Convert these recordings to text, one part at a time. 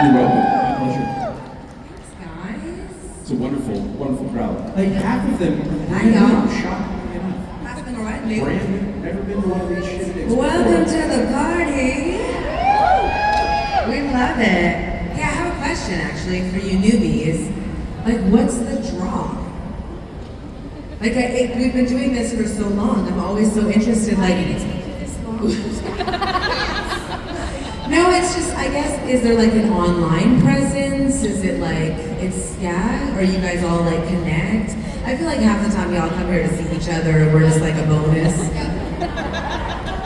You're welcome. My pleasure. Thanks, guys. It's a wonderful, wonderful crowd. Like half of them, I know. shockingly enough. That's been right, dude. Brand new, never been to one of these shit days Welcome before. to the party. We love it. Yeah, I have a question actually for you newbies. Like, what's the draw? Like, we've been doing this for so long. I'm always so interested. Like, no, it's just, I guess, is there like an online presence? Is it like, or you guys all like connect? I feel like half the time we all come here to see each other and we're just like a bonus.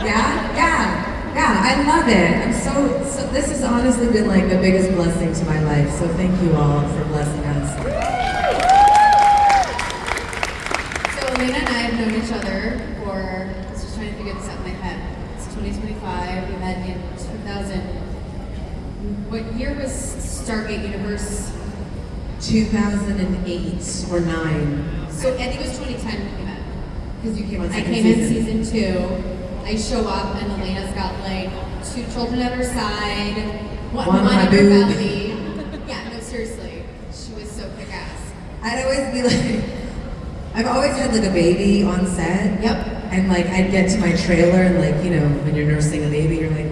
Yeah, I love it. I'm so this has honestly been like the biggest blessing to my life. So thank you all for blessing us. So Alaina and I have known each other for, I was just trying to figure this out in my head. It's 2025, we met in 2000. What year was Stargate Universe? 2008 or 9. So I think it was 2010 when we met. Because you came on I second came in season. season 2. I show up and Alaina's got like 2 children at her side, one on my in her boob. belly. Yeah, no, seriously. She was so kick-ass. I'd always be like, I've always had like a baby on set. Yep. And like I'd get to my trailer and like, you know, when you're nursing a baby, you're like,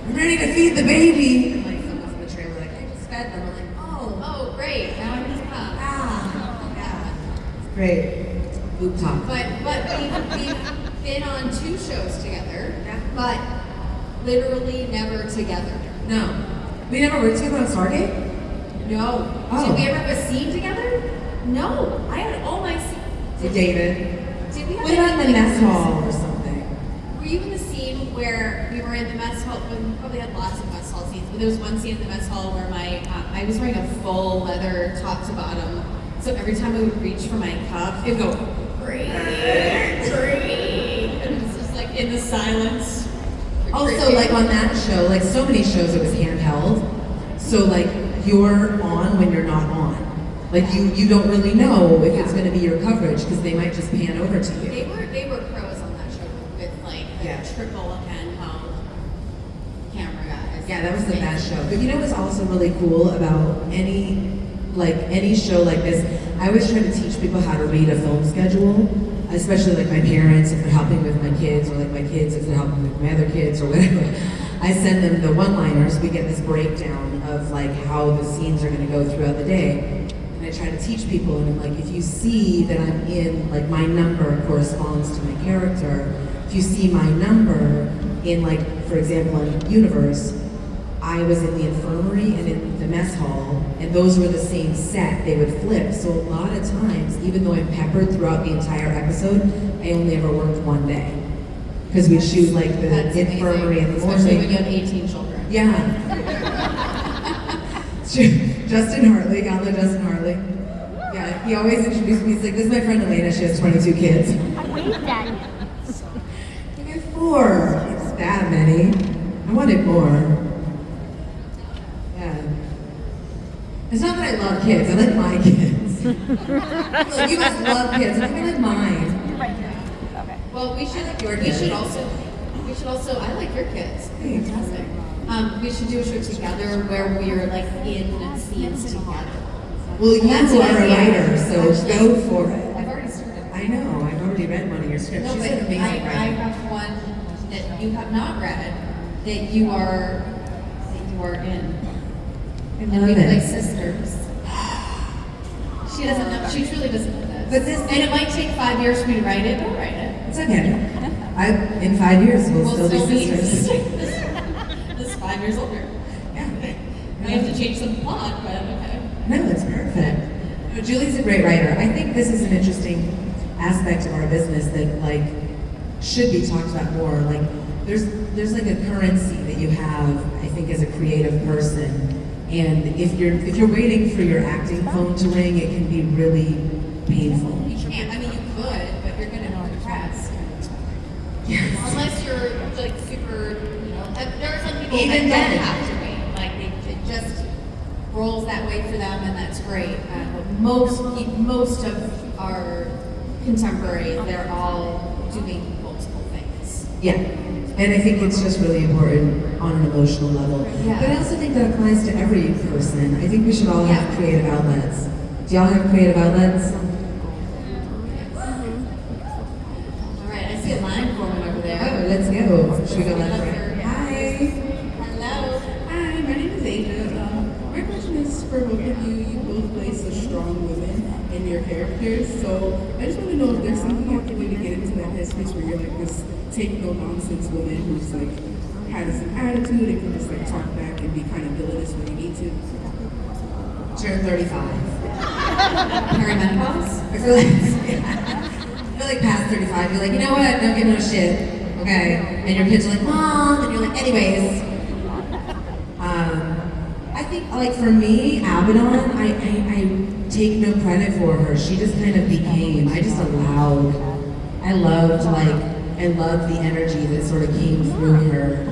I'm ready to feed the baby. And like someone's in the trailer like, I just fed them. I'm like, Oh, great. Now I'm just up. yeah. It's great. Boob talk. But we've been on 2 shows together, but literally never together. No. We never worked together on Stargate? No. Oh. Did we ever have a scene together? No. I had all my scenes. With David. Did we have What about the anything mess hall or something? Were you in the scene where we were in the mess hall? Well, we probably had lots of mess hall scenes, but there was one scene in the mess hall where I was wearing a full leather top to bottom. So every time I would reach for my cup, it would go, breathe. And it was just like in the silence. Also, like on that show, like so many shows, it was handheld. So like you're on when you're not on. Like you don't really know if it's going to be your coverage because they might just pan over to you. They were pros on that show with like the triple handheld camera guys. Yeah, that was the best show. But you know what's also really cool about any show like this? I always try to teach people how to read a film schedule, especially like my parents if they're helping with my kids, or like my kids if they're helping with my other kids or whatever. I send them the one-liners. We get this breakdown of like how the scenes are going to go throughout the day. And I try to teach people, and I'm like, if you see that I'm in, like my number corresponds to my character, if you see my number in like, for example, in Universe, I was in the infirmary and in the mess hall, and those were the same set, they would flip. So a lot of times, even though I'm peppered throughout the entire episode, I only ever worked one day. Because we shoot like the That's infirmary in the morning. Especially when you have 18 children. Yeah. Justin Hartley, y'all know Justin Hartley? Yeah, he always introduced me, he's like, this is my friend Alaina, she has 22 kids. I have 4. It's that many. I wanted more. Yeah. It's not that I love kids, I like my kids. Look, you guys love kids, I think I like mine. Well, we should also. I like your kids. Fantastic. We should do a show together where we're like in scenes together. Well, you That's are an a idea. writer, so go for it. I've already started. I know, I've already read one of your scripts. No, She's but an amazing I writer. have one that you have not read that you are in. I And love we play it. sisters. She doesn't know. She truly doesn't know this. But this- and it might take 5 years for me to write it. I'll write it. It's okay. In 5 years, we'll still be sisters. This is 5 years older. Yeah. I have to change some plot, but okay. No, it's perfect. No, Julie's a great writer. I think this is an interesting aspect of our business that like should be talked about more. Like there's like a currency that you have, I think, as a creative person. And if you're waiting for your acting phone to ring, it can be really painful. You can't. I mean, you could, but you're going to be depressed. Yes. Unless you're like super, there are some people Even that then. don't have to wait. Like it just rolls that way for them, and that's great. But most of our contemporaries, they're all doing multiple things. Yeah. And I think it's just really important on an emotional level. Yeah. But I also think that applies to every person. I think we should all have creative outlets. Do y'all have creative outlets? All right, I see a line forming over there. Oh, let's go. Should we go left or right? Hi. Hello. Hi, my name is Asia. My question is for both of you. You both play such strong women in your characters, so I just want to know if there's something you can do to get into that headspace where you're like this take no nonsense woman who's like has an attitude and can just like talk back and be kind of villainous when you need to. Turn 35. Perimenopause? I feel like past 35, you're like, you know what? Don't give no shit. Okay. And your kids are like, Mom, and you're like, anyways. I think like for me, Abaddon, I take no credit for her. She just kind of became. I just allowed. I loved the energy that sort of came through her.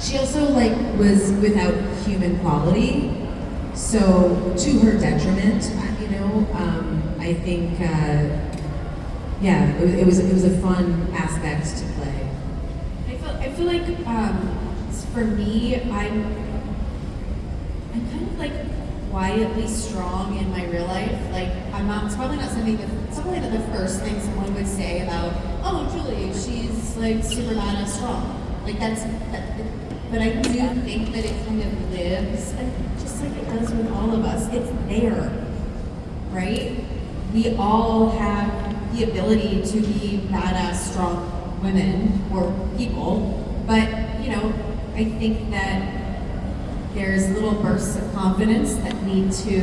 She also like was without human quality, so to her detriment, you know. I think, yeah, it was a fun aspect to play. I feel like for me, I'm kind of like quietly strong in my real life. Like it's probably not something that the first thing someone would say about, oh, Julie, she's like super badass strong. Like but I do think that it kind of lives, just like it does with all of us. It's there, right? We all have the ability to be badass, strong women or people, but you know, I think that there's little bursts of confidence that need to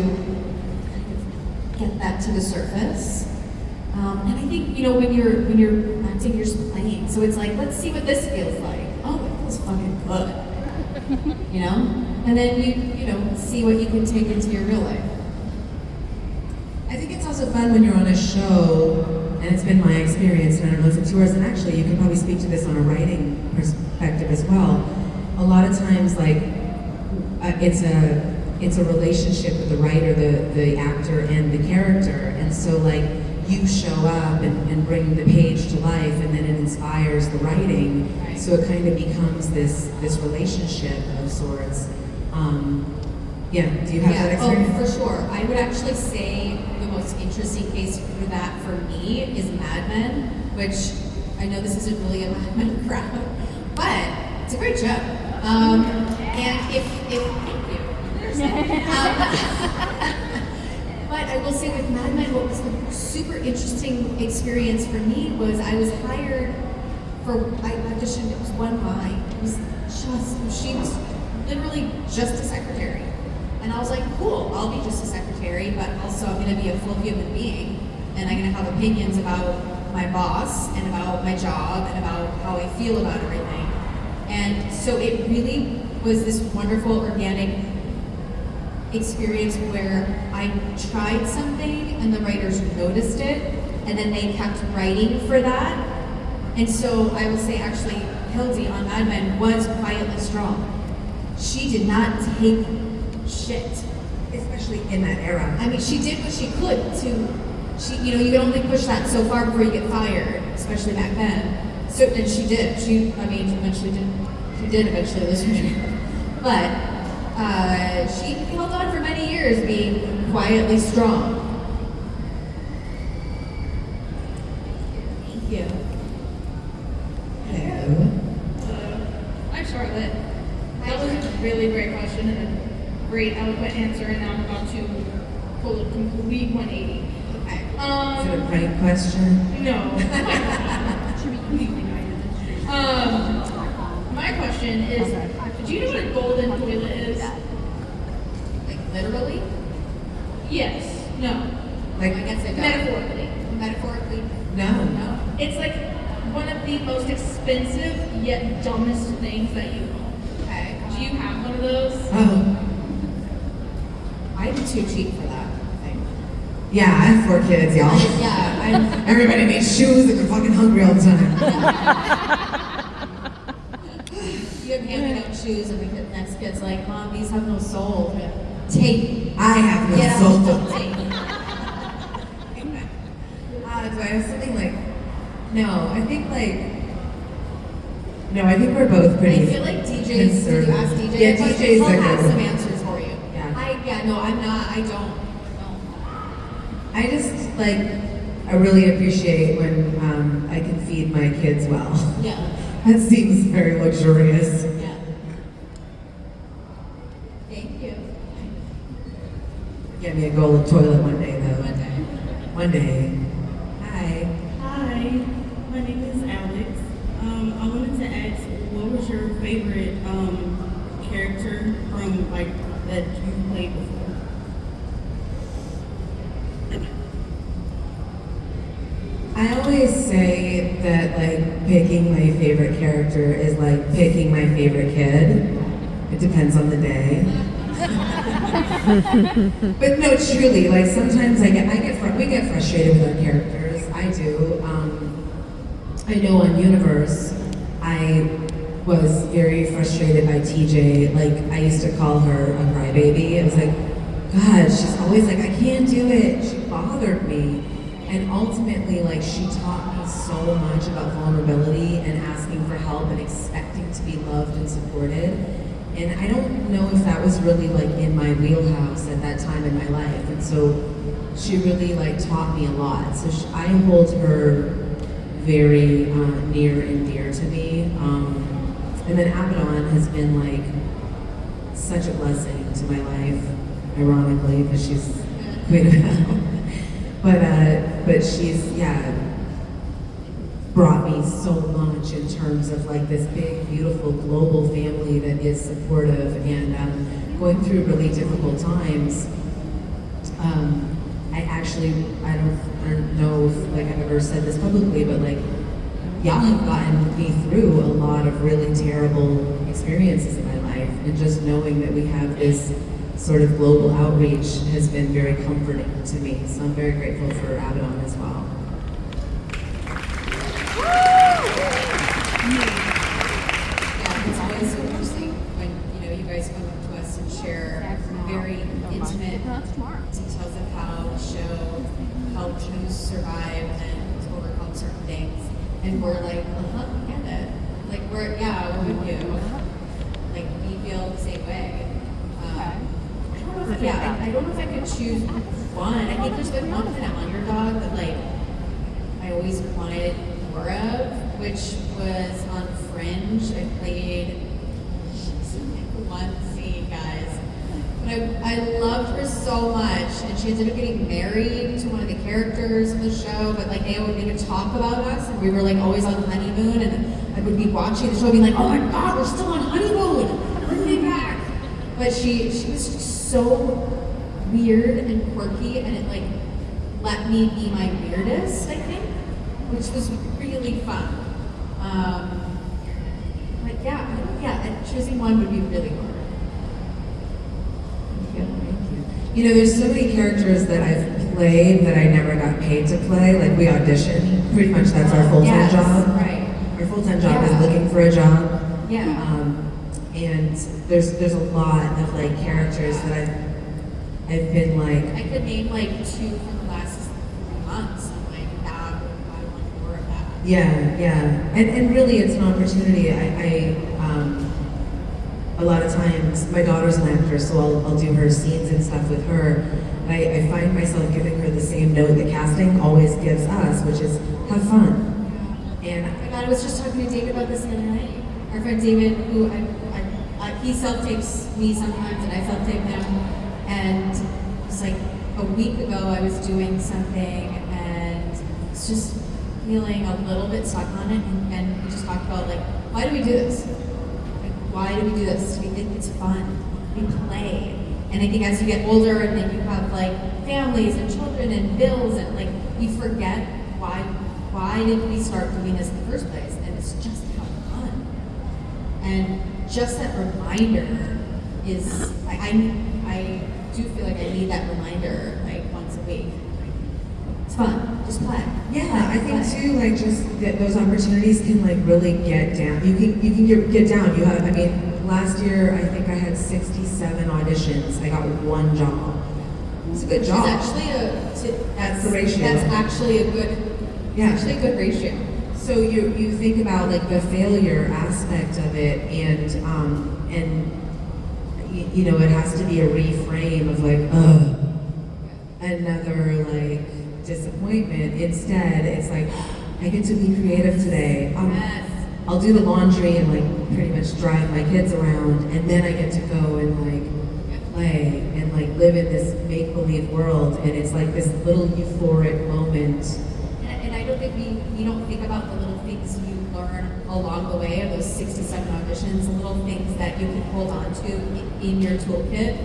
get that to the surface. And I think, you know, when you're acting, you're just playing. So it's like, let's see what this feels like. Oh, it feels fucking good. You know? And then you know, see what you can take into your real life. I think it's also fun when you're on a show, and it's been my experience, and I don't know if it's yours, and actually you can probably speak to this on a writing perspective as well. A lot of times, like, it's a relationship with the writer, the actor, and the character, and so like you show up and bring the page to life, and then it inspires the writing. Right. So it kind of becomes this relationship of sorts. Yeah, do you have that experience? Oh, for sure. I would actually say the most interesting case for that for me is Mad Men, which I know this isn't really a Mad Men crowd, but it's a great show. And if thank you. But I will say with Mad Men, what was the super interesting experience for me was I was hired I auditioned, it was one line. She was literally just a secretary. And I was like, cool, I'll be just a secretary, but also I'm gonna be a full human being. And I'm gonna have opinions about my boss and about my job and about how I feel about everything. And so it really was this wonderful organic experience where I tried something and the writers noticed it, and then they kept writing for that. And so I will say actually Hildy on Mad Men was quietly strong. She did not take shit. Especially in that era. I mean, she did what she could you know, you can only push that so far before you get fired, especially back then. So, and she did. She did eventually lose her job. But she held on for many years being quietly strong. Thank you. Hello. Hi, Charlotte. That was a really great question and a great, eloquent answer, and now I'm about to pull a complete 180. Okay. Is it a prank question? No. Should be completely guided. My question is, do you know what a golden toilet is? Like literally? Yes. No. Like, I guess I don't. Metaphorically. Metaphorically? no. No. It's like one of the most expensive yet dumbest things that you own. Okay. Do you have one of those? Oh, I'm too cheap for that, I think. yeah, I have 4 kids, y'all. Yeah, I'm Everybody needs shoes and they're fucking hungry all the time. you have hand-me-down shoes and the next kid's like, Mom, these have no sole. Tape. I have no Get out soul. the tape. Do I have something like No, I think like. No, I think we're both pretty. I feel like DJs, did you ask DJ? Yeah, questions? DJs He'll are have good. some answers for you. Yeah. No, I'm not, I don't. I just like, I really appreciate when I can feed my kids well. Yeah. That seems very luxurious. Yeah. Thank you. Get me a gold toilet one day though. One day. One day. Hi. Hi, my name is Alex. I wanted to ask, what was your favorite character from like that you played before? I always say that like picking my favorite character is like picking my favorite kid. It depends on the day. But no, truly, like sometimes we get frustrated with our characters. I do. I know on Universe, I was very frustrated by TJ. Like I used to call her a crybaby. It was like, God, she's always like, I can't do it. She bothered me. And ultimately, like, she taught me so much about vulnerability and asking for help and expecting to be loved and supported. And I don't know if that was really, like, in my wheelhouse at that time in my life. And so she really, like, taught me a lot. So I hold her very near and dear to me. And then Abaddon has been, like, such a blessing to my life, ironically, because she's Queen of Hell. But she's, brought me so much in terms of like this big, beautiful, global family that is supportive and going through really difficult times. I don't know if like I've ever said this publicly, but like y'all have gotten me through a lot of really terrible experiences in my life, and just knowing that we have this sort of global outreach has been very comforting to me. So I'm very grateful for Abaddon as well. Yeah, it's always so interesting when you guys come up to us and share very intimate details of how the show helped you survive and overcome certain things, and we're like, we get it. Like we're with you. Like we feel the same way. I don't know if I could choose one. I think there's been one kind of underdog that like I always wanted more of, which was on Fringe. I played one scene, guys. But I loved her so much, and she ended up getting married to one of the characters in the show, but like they would talk about us, and we were like always on honeymoon, and I would be watching the show being like, oh my God, we're still on honeymoon, bring me back. But she was just so weird and quirky, and it like let me be my weirdest, I think, which was really fun. Choosing one would be really hard. You know, there's so many characters that I've played that I never got paid to play. Like we audition. Pretty much that's our full-time job. Right. Our full-time job is looking for a job. Yeah. And there's a lot of like characters that I've been like. I could name like 2 from the last 3 months. I'm like, I want more of that. Yeah. And really it's an opportunity. A lot of times, my daughter's an actress, so I'll do her scenes and stuff with her. And I find myself giving her the same note that casting always gives us, which is have fun. And oh my God, I was just talking to David about this the other night. Our friend David, who he self-tapes me sometimes, and I self-tape him. And it's like a week ago, I was doing something, and it's just feeling a little bit stuck on it. And we just talked about like, why do we do this? Why do we do this? We think it's fun. We play. And I think as you get older and then you have like families and children and bills and like you forget why did we start doing this in the first place? And it's just to have fun. And just that reminder is I do feel like I need that reminder like once a week. It's fun. Just play. Yeah, I think too, like just that those opportunities can like really get down. You can get down. Last year I think I had 67 auditions. I got 1 job. It's a good job. It's actually That's the ratio. That's actually a good. Yeah. It's actually a good ratio. So you think about like the failure aspect of it, and you know, it has to be a reframe of like, another like disappointment. Instead, it's like, I get to be creative today. Yes. I'll do the laundry and like pretty much drive my kids around, and then I get to go and like play and like live in this make-believe world, and it's like this little euphoric moment. And I don't think we don't think about the little things you learn along the way of those 6 to 7 auditions, the little things that you can hold on to in your toolkit,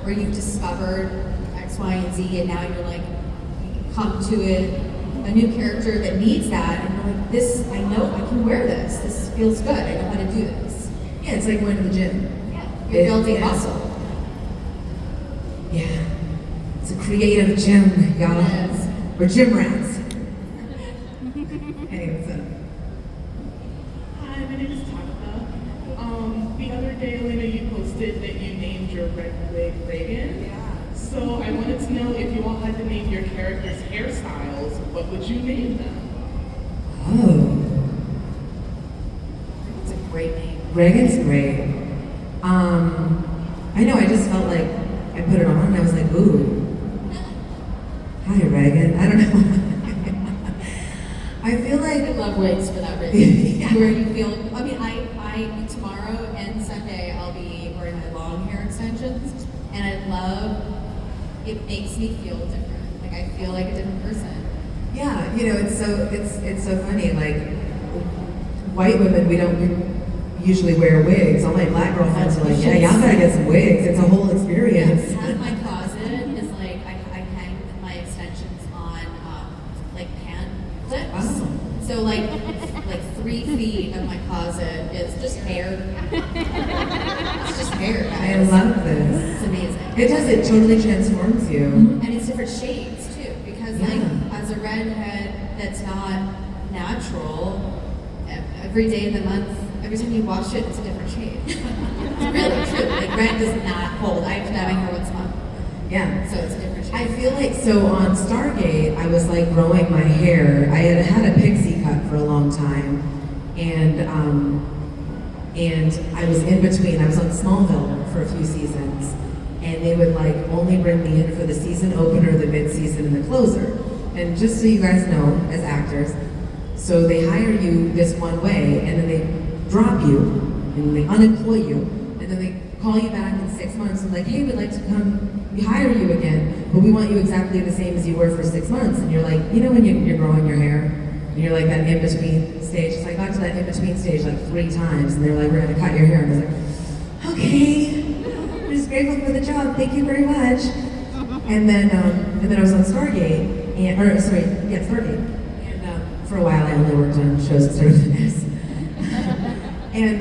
where you've discovered X, Y, and Z, and now you're like, you come to it, a new character that needs that, and you're like, this, I know I can wear this. This feels good. I know how to do this. Yeah, it's like going to the gym. Yeah, you're building Yeah. muscle. Yeah, it's a creative gym, y'all. Yes. We're gym rats. Hey, what's up? Hi, my name is Tabitha. The other day, Alaina, you posted that you named your red wig Reagan. Yeah. So I wanted to know if you all had to name your characters' hairstyles, what would you name them? Oh, It's a great name. Reagan's great. I know, I just felt like I put it on and I was like, ooh. Hi, Reagan. I don't know. I feel I like, love wigs for that reason. Yeah. Where you feel, I mean, I tomorrow and Sunday I'll be wearing my long hair extensions, and I love, it makes me feel different. Like I feel like a different person. yeah, you know, it's so funny. Like, white women, we don't usually wear wigs. All my black girlfriends are like, yeah, y'all gotta get some wigs. It's a whole experience. Half my closet is like, I hang my extensions on like pan clips. Oh. So like 3 feet of my closet is just hair. It's just hair, I guys. love this. It's amazing. It does, it totally transforms you. And it's different shades too, because Yeah. like as a redhead that's not natural, every day of the month, every time you wash it, it's a different shade. It's really true. Like red does not hold. I have to dye my hair once a month, Yeah. so it's a different shade. I feel like, so on Stargate, I was like growing my hair. I had a pixie cut for a long time, and I was in between. I was on Smallville for a few seasons, and they would like only bring me in for the season opener, the mid-season, and the closer. And just so you guys know, as actors, so they hire you this one way, and then they drop you, and they unemploy you, and then they call you back in 6 months and like, hey, we'd like to come hire you again, but we want you exactly the same as you were for 6 months. And you're like, you know when you're growing your hair, and you're like that in-between stage. So I got to that in-between stage like 3 times, and they're like, we're gonna cut your hair. And I was like, okay, I'm just grateful for the job, thank you very much. And then I was on Stargate, Stargate. And for a while I only worked on shows that started with an S. And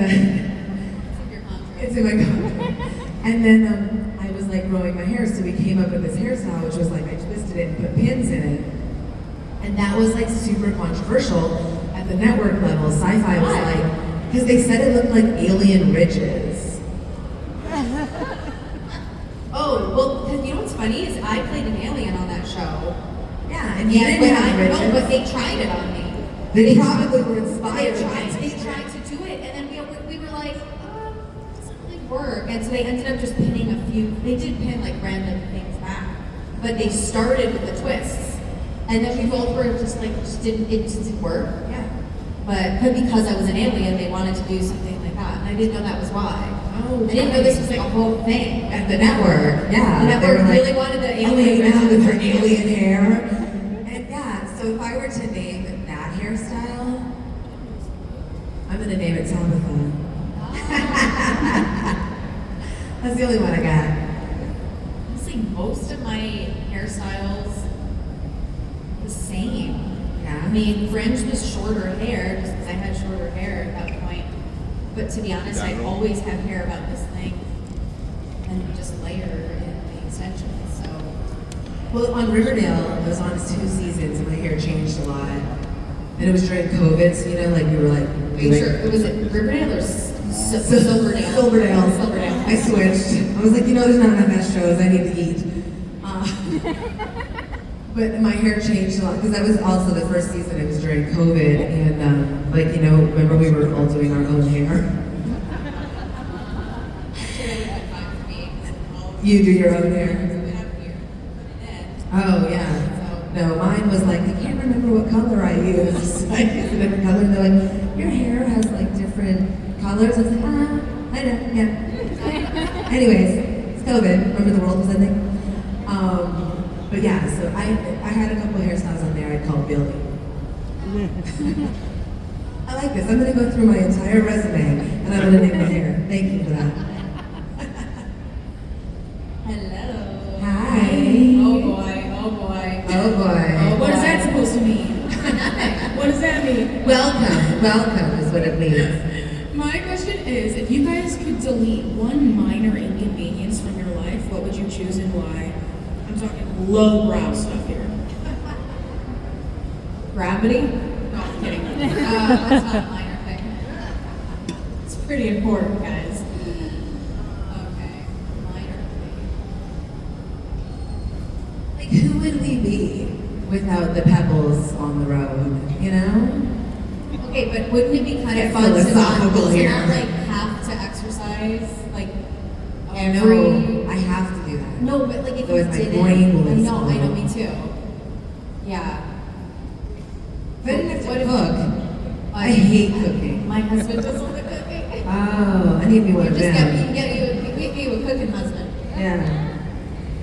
it's in my contract. And then I was like growing my hair, so we came up with this hairstyle, which was like I twisted it and put pins in it. And that was like super controversial at the network level. Sci-Fi was like, because they said it looked like alien ridges. Oh, well, 'cause you know what's funny is I played an alien on that show. Yeah, and you Yeah, didn't have but ridges. but they tried it on me. They probably were They inspired. tried to do it, and then we were like, it doesn't really work. And so they ended up just pinning a few. They did pin like random things back, but they started with the twists, and then we both were just like, it just didn't work. Yeah. But because I was an alien, they wanted to do something like that, and I didn't know that was why. Oh, I didn't know this was like a whole thing At the network, yeah. The They network were like, really wanted the alien Alaina with her version. alien hair. And yeah, so if I were to name that hairstyle, I'm gonna name it Tabitha. That's the only one I got. Honestly, most of my hairstyles the same. Yeah. I mean, fringe was shorter hair just because I had shorter hair at that point. But to be honest, I always have hair about this length, and we just layer in the extensions. So Well, on Riverdale, I was on 2 seasons and my hair changed a lot. And it was during COVID, so you know, like we were like, are you sure it was it Riverdale or Silverdale? Silverdale. Silverdale. I switched. I was like, you know, there's not enough S shows. I need to eat. But my hair changed a lot because that was also the first season. It was during COVID, and like remember we were all doing our own hair. You do your own hair. Oh yeah. No, mine was like I can't remember what color I used. I used a different color. And they're like, your hair has like different colors. I was like, I know, yeah. Anyways, it's COVID. Remember the world was ending. But yeah, so I had a couple hairstyles on there I called Billy. I like this. I'm gonna go through my entire resume and I'm gonna name my hair. Thank you for that. Hello. Hi. Oh boy, oh boy. Oh boy. What is that supposed to mean? What does that mean? Welcome is what it means. My question is, if you guys could delete one minor inconvenience from your life, what would you choose and why? I'm talking lowbrow stuff here. Gravity? No, I'm kidding. That's not a minor thing. It's pretty important, guys. Okay, minor thing. Like who would we be without the pebbles on the road, you know? Okay, but wouldn't it be kind Get of fun to not, philosophical to here. not like have to exercise? Like, I know I have to do that. No, but like if you Otherwise my didn't, brain will I know, explode. me too. Yeah. If I didn't have What to if- cook, I hate cooking. My husband does all the cooking. Oh, I need me one We of just them. get you a cooking husband. Yeah.